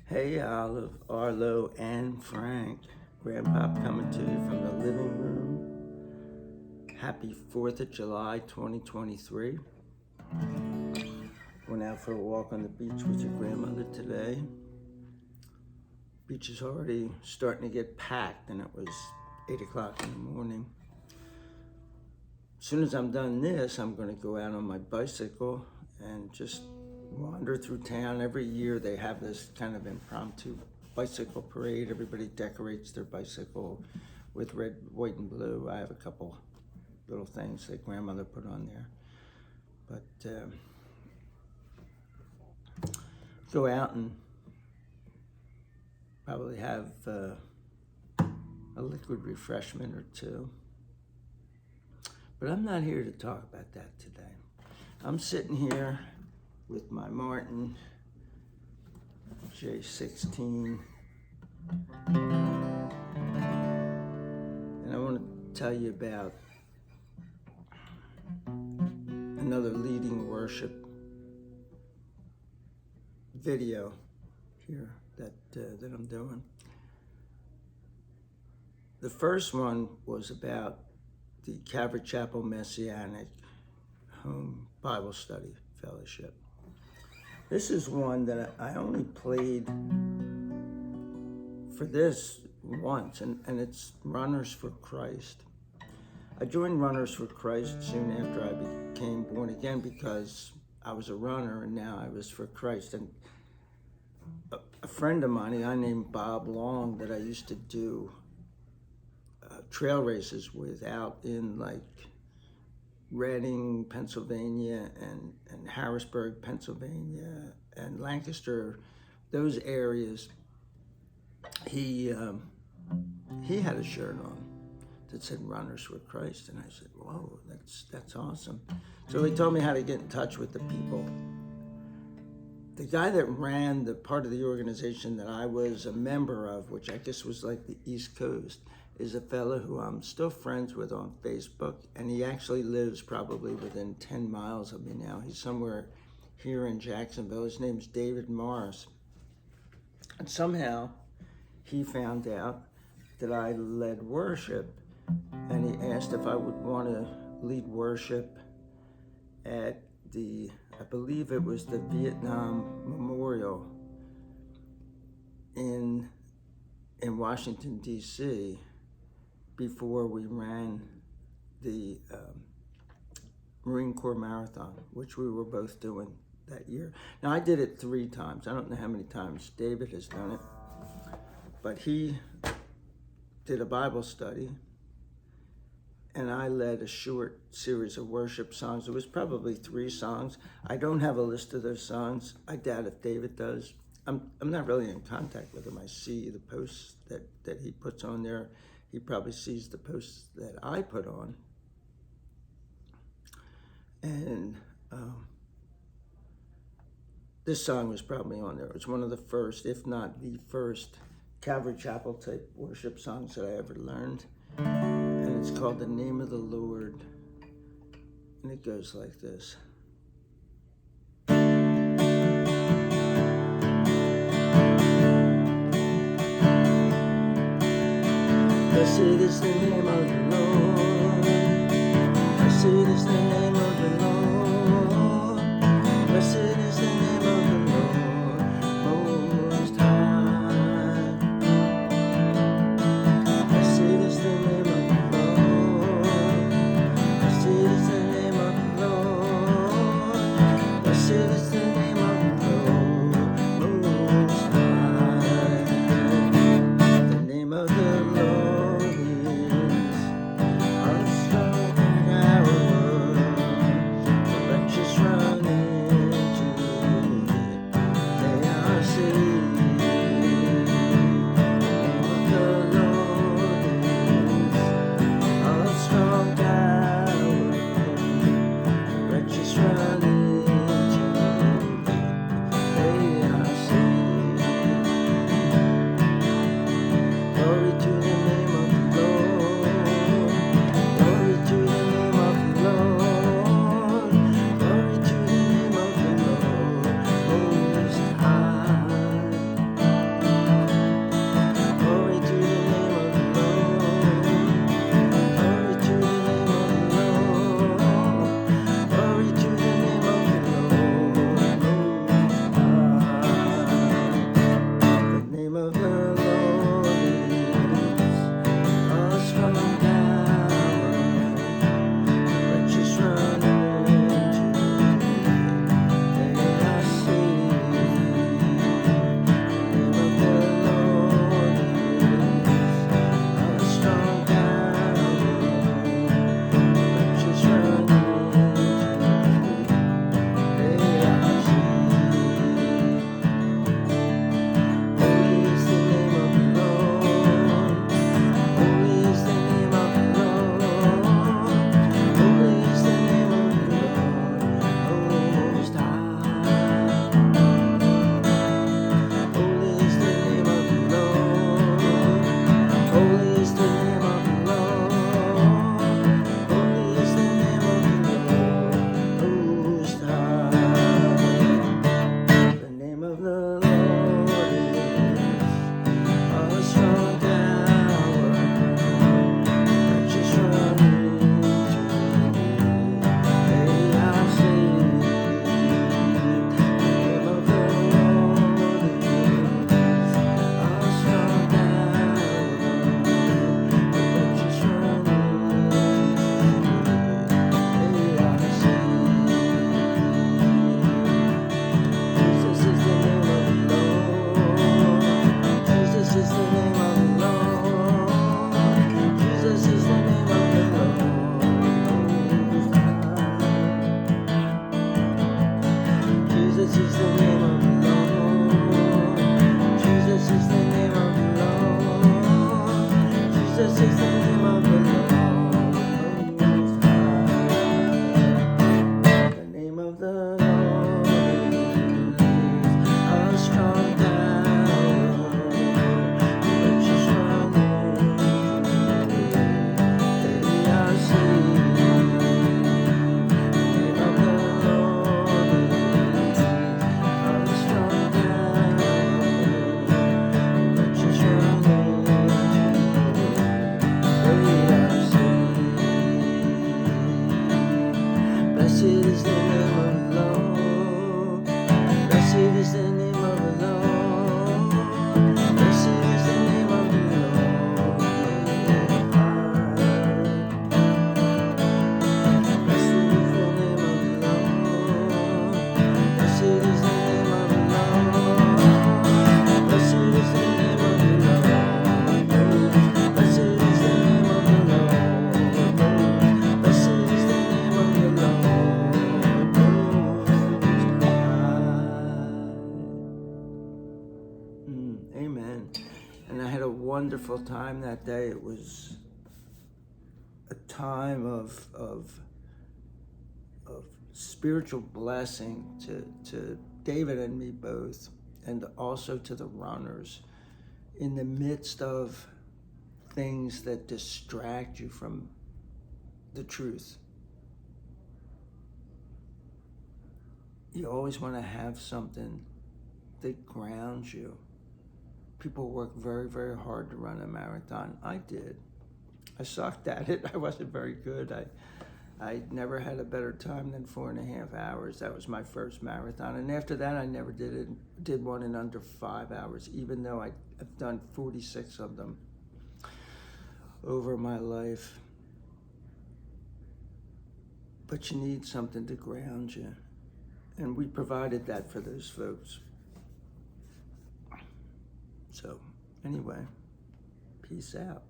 Hey, Olive, Arlo, and Frank. Grandpa coming to you from the living room. Happy 4th of July 2023. Went out for a walk on the beach with your grandmother today. Beach is already starting to get packed, and it was 8 o'clock in the morning. As soon as I'm done this, I'm going to go out on my bicycle and just wander through town. Every year they have this kind of impromptu bicycle parade. Everybody decorates their bicycle with red, white, and blue. I have a couple little things that grandmother put on there. But go out and probably have a liquid refreshment or two. But I'm not here to talk about that today. I'm sitting here with my Martin J16, and I want to tell you about another leading worship video here that I'm doing. The first one was about the Calvary Chapel Messianic Home Bible Study Fellowship. This is one that I only played for this once, and it's Runners for Christ. I joined Runners for Christ soon after I became born again because I was a runner and now I was for Christ. And a friend of mine, a guy named Bob Long, that I used to do trail races with out in like Reading, Pennsylvania, and Harrisburg, Pennsylvania, and Lancaster, those areas. He had a shirt on that said "Runners for Christ," and I said, "Whoa, that's awesome!" So he told me how to get in touch with the people. The guy that ran the part of the organization that I was a member of, which I guess was like the East Coast, is a fellow who I'm still friends with on Facebook, and he actually lives probably within 10 miles of me now. He's somewhere here in Jacksonville. His name's David Morris. And somehow he found out that I led worship, and he asked if I would want to lead worship at I believe it was the Vietnam Memorial in Washington, D.C., before we ran the Marine Corps Marathon, which we were both doing that year. Now, I did it 3 times. I don't know how many times David has done it, but he did a Bible study, and I led a short series of worship songs. It was probably 3 songs. I don't have a list of those songs. I doubt if David does. I'm not really in contact with him. I see the posts that he puts on there. He probably sees the posts that I put on. And this song was probably on there. It was one of the first, if not the first, Calvary Chapel type worship songs that I ever learned. And it's called "The Name of the Lord." And it goes like this. Blessed is the name of the Lord. Blessed is the name of the Lord. Blessed is the name of the Lord Most High. Blessed is the name of the Lord. Blessed is the name of the Lord. Blessed is the name of the Lord Most High. The name of the Lord is And I had a wonderful time that day. It was a time of spiritual blessing to David and me both, and also to the runners, in the midst of things that distract you from the truth. You always want to have something that grounds you. People work very, very hard to run a marathon. I did. I sucked at it. I wasn't very good. I never had a better time than 4.5 hours. That was my first marathon. And after that, I never did one in under 5 hours, even though I've done 46 of them over my life. But you need something to ground you. And we provided that for those folks. So, anyway, peace out.